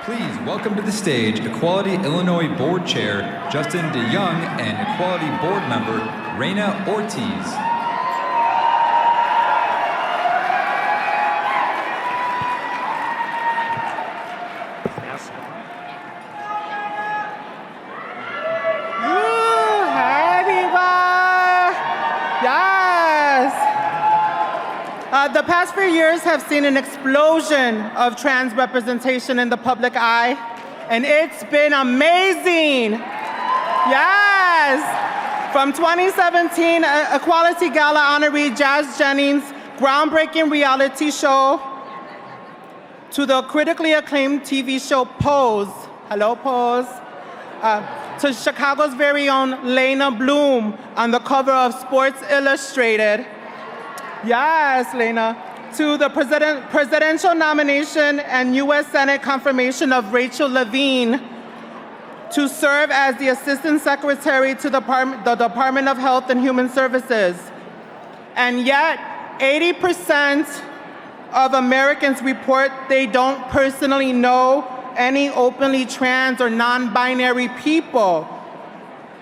Please welcome to the stage Equality Illinois Board Chair Justin DeYoung and Equality Board Member Reina Ortiz. The past few years have seen an explosion of trans representation in the public eye, and it's been amazing. Yes! From 2017 Equality Gala honoree Jazz Jennings' groundbreaking reality show to the critically acclaimed TV show Pose, hello Pose, to Chicago's very own Lena Bloom on the cover of Sports Illustrated. Yes, Lena. To the presidential nomination and U.S. Senate confirmation of Rachel Levine to serve as the Assistant Secretary to the Department of Health and Human Services. And yet, 80% of Americans report they don't personally know any openly trans or non-binary people,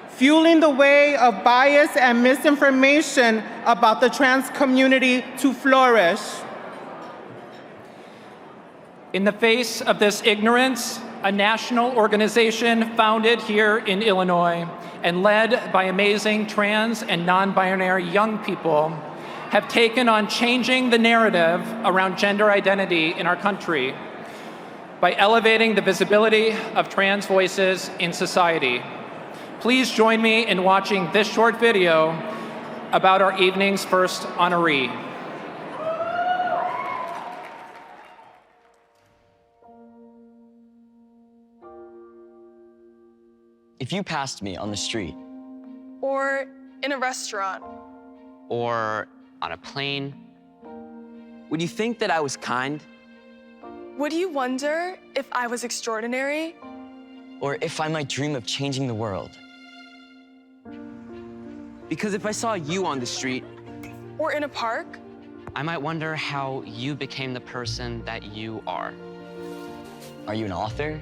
fueling the way of bias and misinformation about the trans community to flourish. In the face of this ignorance, a national organization founded here in Illinois and led by amazing trans and non-binary young people have taken on changing the narrative around gender identity in our country by elevating the visibility of trans voices in society. Please join me in watching this short video about our evening's first honoree. If you passed me on the street, or in a restaurant, or on a plane, would you think that I was kind? would you wonder if I was extraordinary? Or if I might dream of changing the world? Because if I saw you on the street, Or in a park? I might wonder how you became the person that you are. are you an author,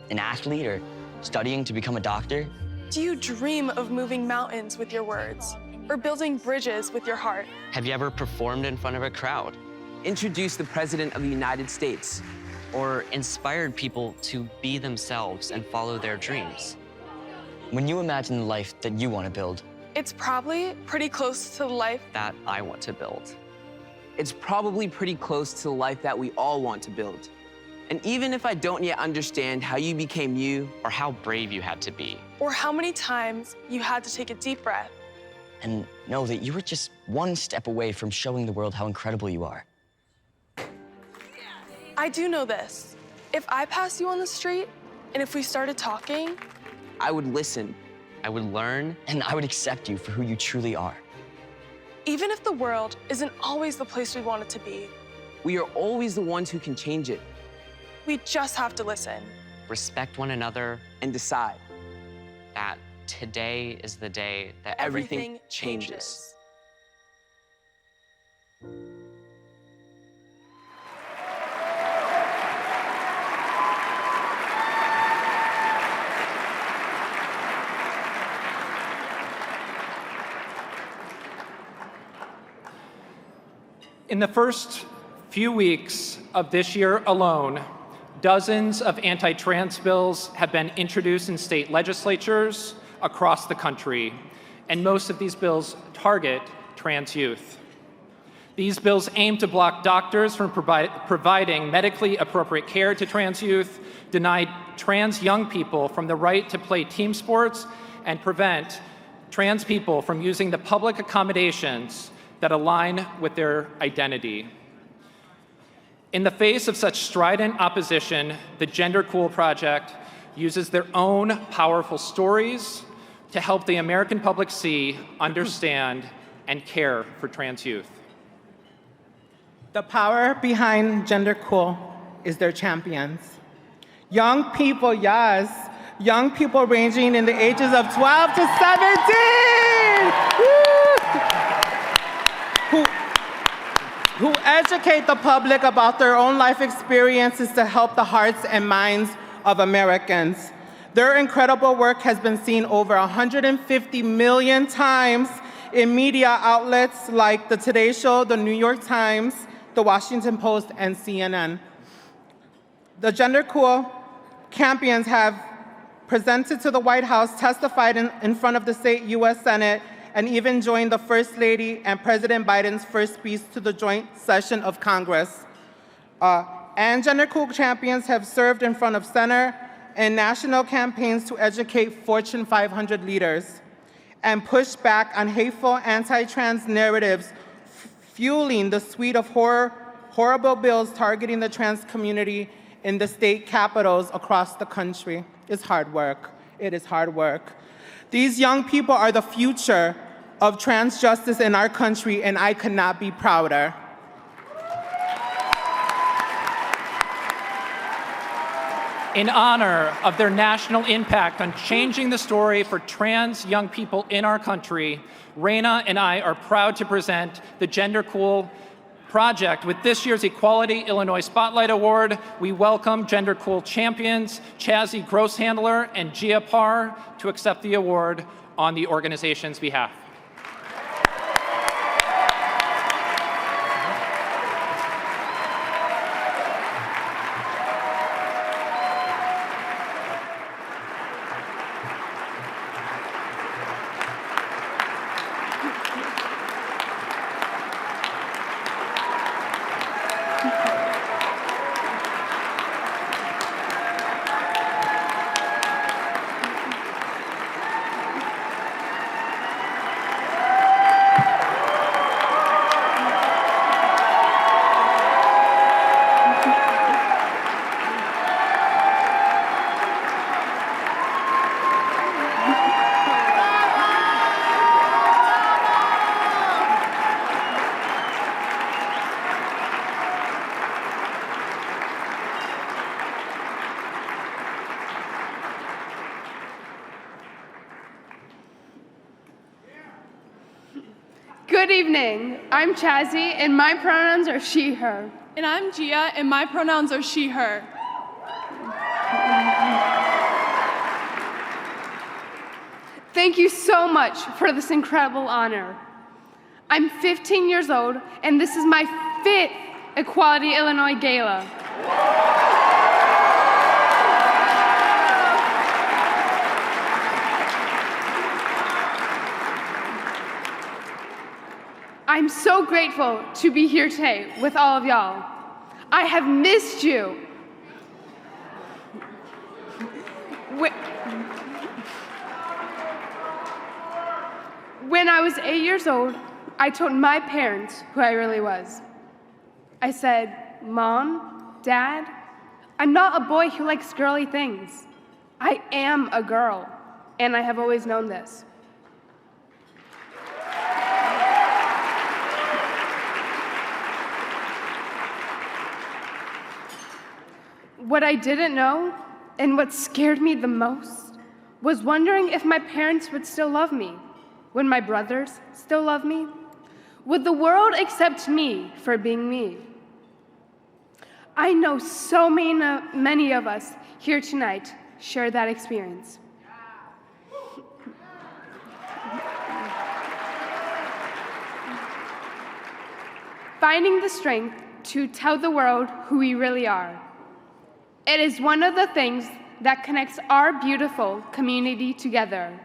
an athlete, or studying to become a doctor? Do you dream of moving mountains with your words? Or building bridges with your heart? Have you ever performed in front of a crowd? Introduce the President of the United States. Or inspired people to be themselves and follow their dreams? When you imagine the life that you want to build, It's probably pretty close to the life That I want to build. It's probably pretty close to the life that we all want to build. And even if I don't yet understand how you became you, Or how brave you had to be. or how many times you had to take a deep breath. and know that you were just one step away from showing the world how incredible you are. I do know this. If I passed you on the street, and if we started talking, I would listen. I would learn. And I would accept you for who you truly are. even if the world isn't always the place we want it to be, We are always the ones who can change it we just have to listen. Respect one another. and decide. That today is the day that Everything changes. In the first few weeks of this year alone, dozens of anti-trans bills have been introduced in state legislatures across the country, and most of these bills target trans youth. These bills aim to block doctors from providing medically appropriate care to trans youth, deny trans young people from the right to play team sports, and prevent trans people from using the public accommodations that align with their identity. In the face of such strident opposition, the Gender Cool Project uses their own powerful stories to help the American public see, understand, and care for trans youth. The power behind Gender Cool is their champions. Young people, yes, young people ranging in the ages of 12 to 17. Who educate the public about their own life experiences to help the hearts and minds of Americans. Their incredible work has been seen over 150 million times in media outlets like The Today Show, The New York Times, The Washington Post, and CNN. The gender-cool champions have presented to the White House, testified in front of the state U.S. Senate, and even joined the First Lady and President Biden's first speech to the joint session of Congress. And gender-cool champions have served in front of Senate and national campaigns to educate Fortune 500 leaders and push back on hateful anti-trans narratives, fueling the suite of horrible bills targeting the trans community in the state capitals across the country. It's hard work. It is hard work. These young people are the future of trans justice in our country, and I could not be prouder. In honor of their national impact on changing the story for trans young people in our country, Raina and I are proud to present the Gender Cool Project with this year's Equality Illinois Spotlight Award. We welcome Gender Cool champions Chazzy Grosshandler and Gia Parr to accept the award on the organization's behalf. Good evening. I'm Chazzy, and my pronouns are she, her. And I'm Gia, and my pronouns are she, her. Thank you so much for this incredible honor. I'm 15 years old, and this is my 5th Equality Illinois Gala. I'm so grateful to be here today with all of y'all. I have missed you. When I was 8 years old, I told my parents who I really was. I said, Mom, Dad, I'm not a boy who likes girly things. I am a girl, and I have always known this. What I didn't know, and what scared me the most, was wondering if my parents would still love me. Would my brothers still love me? Would the world accept me for being me? I know so many of us here tonight share that experience. Finding the strength to tell the world who we really are. It is one of the things that connects our beautiful community together.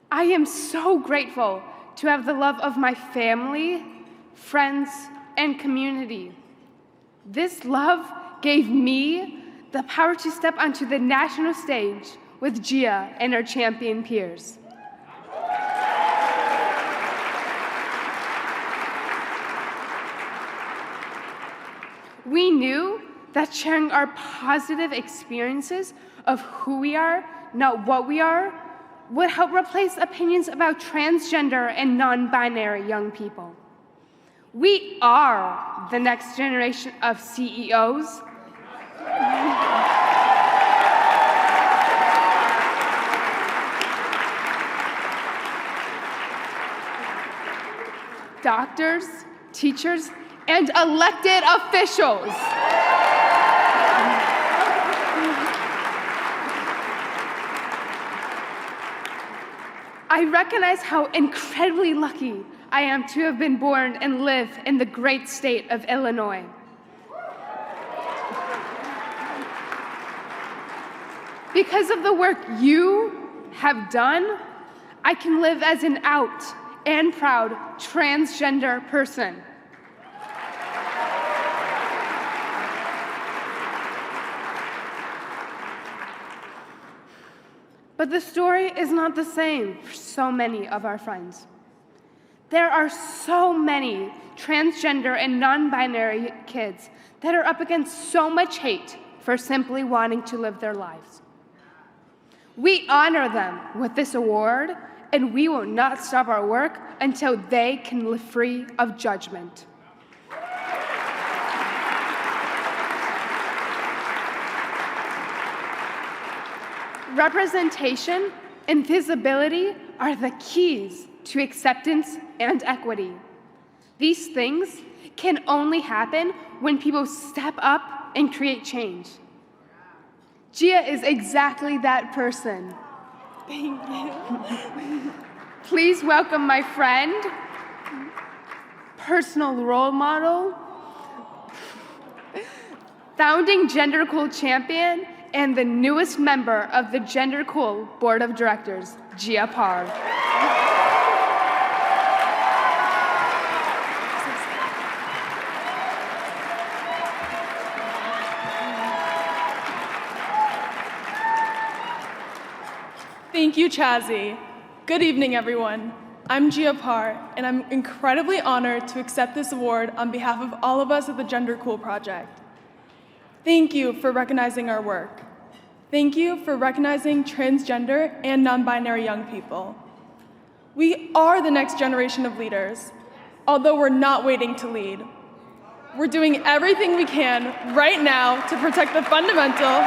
I am so grateful to have the love of my family, friends, and community. This love gave me the power to step onto the national stage with Gia and our champion peers. We knew that sharing our positive experiences of who we are, not what we are, would help replace opinions about transgender and non-binary young people. We are the next generation of CEOs, doctors, teachers, and elected officials. I recognize how incredibly lucky I am to have been born and live in the great state of Illinois. Because of the work you have done, I can live as an out and proud transgender person. But the story is not the same for so many of our friends. There are so many transgender and non-binary kids that are up against so much hate for simply wanting to live their lives. We honor them with this award, and we will not stop our work until they can live free of judgment. Representation and visibility are the keys to acceptance and equity. These things can only happen when people step up and create change. Gia is exactly that person. Thank you. Please welcome my friend, personal role model, founding Gender Cool champion, and the newest member of the Gender Cool Board of Directors, Gia Parr. Thank you, Chazzy. Good evening, everyone. I'm Gia Parr, and I'm incredibly honored to accept this award on behalf of all of us at the Gender Cool Project. Thank you for recognizing our work. Thank you for recognizing transgender and non-binary young people. We are the next generation of leaders, although we're not waiting to lead. We're doing everything we can right now to protect the fundamental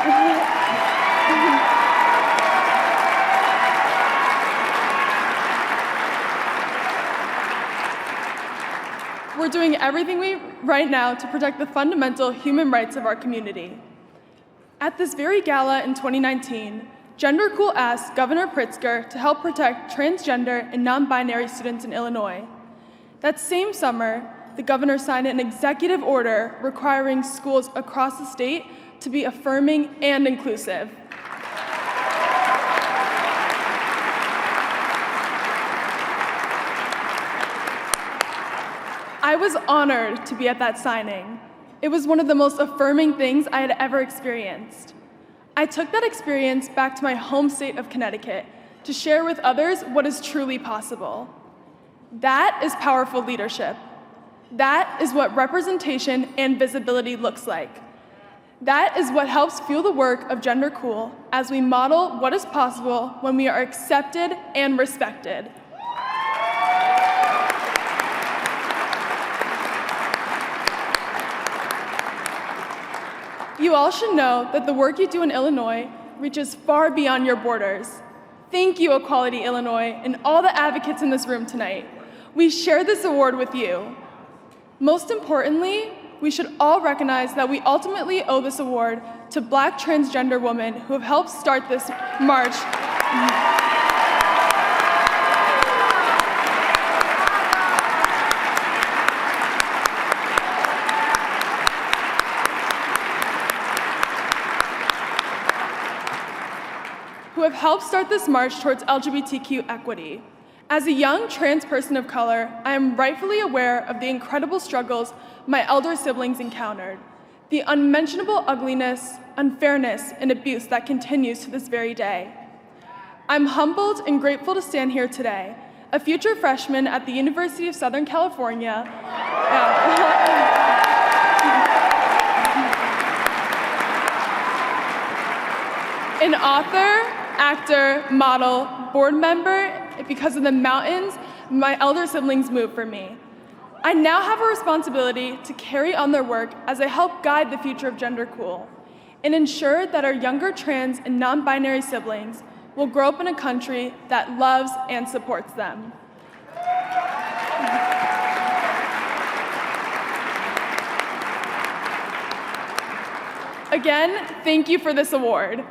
We're doing everything right now to protect the fundamental human rights of our community. At this very gala in 2019, Gender Cool asked Governor Pritzker to help protect transgender and non-binary students in Illinois. That same summer, the governor signed an executive order requiring schools across the state to be affirming and inclusive. I was honored to be at that signing. It was one of the most affirming things I had ever experienced. I took that experience back to my home state of Connecticut to share with others what is truly possible. That is powerful leadership. That is what representation and visibility looks like. That is what helps fuel the work of Gender Cool as we model what is possible when we are accepted and respected. You all should know that the work you do in Illinois reaches far beyond your borders. Thank you, Equality Illinois, and all the advocates in this room tonight. We share this award with you. Most importantly, we should all recognize that we ultimately owe this award to Black transgender women who have helped start this march. Who have helped start this march towards LGBTQ equity. As a young trans person of color, I am rightfully aware of the incredible struggles my elder siblings encountered, the unmentionable ugliness, unfairness, and abuse that continues to this very day. I'm humbled and grateful to stand here today, a future freshman at the University of Southern California. An author, actor, model, board member, because of the mountains my elder siblings moved for me. I now have a responsibility to carry on their work as I help guide the future of Gender Cool and ensure that our younger trans and non-binary siblings will grow up in a country that loves and supports them. Again, thank you for this award.